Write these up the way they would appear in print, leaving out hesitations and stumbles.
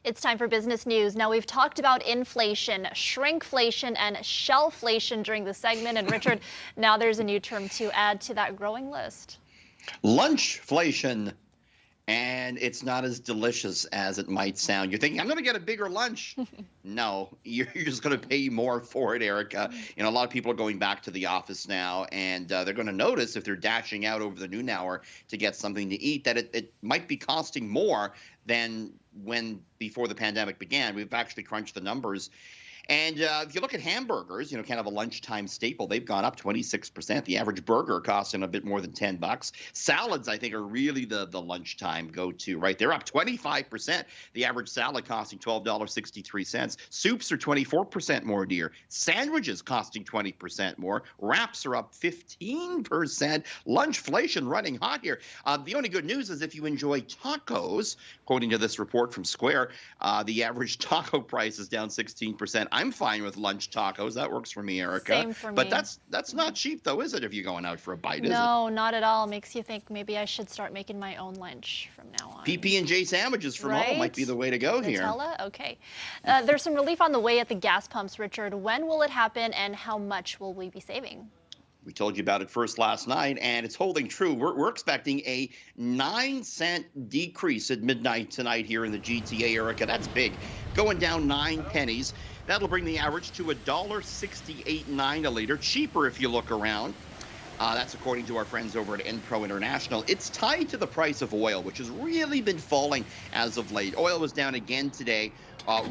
It's time for business news. Now, we've talked about inflation, shrinkflation, and shelflation during the segment. And Richard, now there's a new term to add to that growing list. Lunchflation. And it's not as delicious as it might sound. You're thinking, I'm going to get a bigger lunch. No, you're just going to pay more for it, Erica. A lot of people are going back to the office now, and they're going to notice if they're dashing out over the noon hour to get something to eat that it might be costing more than when before the pandemic began. We've actually crunched the numbers. And if you look at hamburgers, kind of a lunchtime staple, they've gone up 26%. The average burger costing a bit more than $10. Salads, I think, are really the lunchtime go-to, right? They're up 25%. The average salad costing $12.63. Soups are 24% more, dear. Sandwiches costing 20% more. Wraps are up 15%. Lunchflation running hot here. The only good news is if you enjoy tacos, according to this report from Square, the average taco price is down 16%. I'm fine with lunch tacos. That works for me, Erica. Same for me. But that's not cheap, though, is it, if you're going out for a bite, is it? No, not at all. Makes you think maybe I should start making my own lunch from now on. PB&J sandwiches from home might be the way to go here. Nutella? Okay. There's some relief on the way at the gas pumps, Richard. When will it happen, and how much will we be saving? We told you about it first last night, and it's holding true. We're expecting a 9-cent decrease at midnight tonight here in the GTA, Erica. That's big. Going down 9 pennies. That'll bring the average to $1.68.9 a liter. Cheaper if you look around. That's according to our friends over at Enpro International. It's tied to the price of oil, which has really been falling as of late. Oil was down again today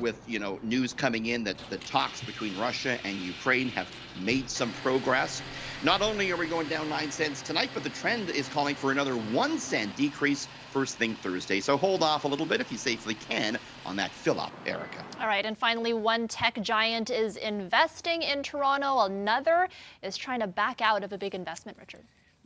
with news coming in that the talks between Russia and Ukraine have made some progress. Not only are we going down 9 cents tonight, but the trend is calling for another 1 cent decrease first thing Thursday. So hold off a little bit if you safely can on that fill-up, Erica. All right, and finally, one tech giant is investing in Toronto. Another is trying to back out of a big investment, Richard.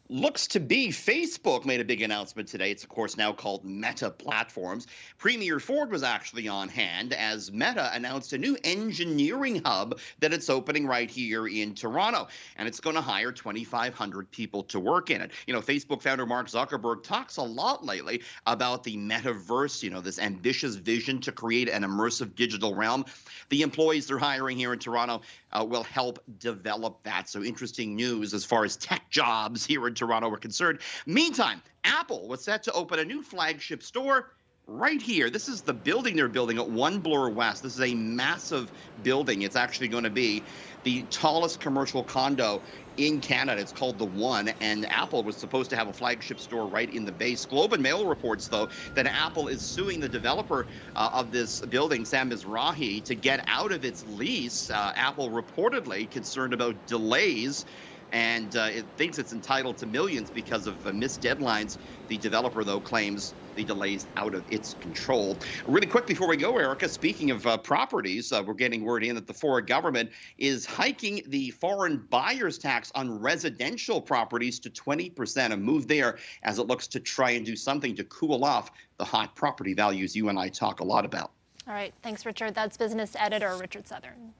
Looks to be Facebook made a big announcement today. It's, of course, now called Meta Platforms. Premier Ford was actually on hand as Meta announced a new engineering hub that it's opening right here in Toronto. And it's going to hire 2,500 people to work in it. Facebook founder Mark Zuckerberg talks a lot lately about the metaverse, this ambitious vision to create an immersive digital realm. The employees they're hiring here in Toronto will help develop that. So interesting news as far as tech jobs here in Toronto are concerned. Meantime, Apple was set to open a new flagship store right here. This is the building they're building at One Bloor West. This is a massive building. It's actually going to be the tallest commercial condo in Canada. It's called The One, and Apple was supposed to have a flagship store right in the base. Globe and Mail reports, though, that Apple is suing the developer of this building, Sam Mizrahi, to get out of its lease. Apple reportedly concerned about delays, and it thinks it's entitled to millions because of missed deadlines. The developer, though, claims the delays out of its control. Really quick before we go, Erica, speaking of properties, we're getting word in that the Ford government is hiking the foreign buyer's tax on residential properties to 20%, a move there as it looks to try and do something to cool off the hot property values you and I talk a lot about. All right. Thanks, Richard. That's business editor Richard Southern.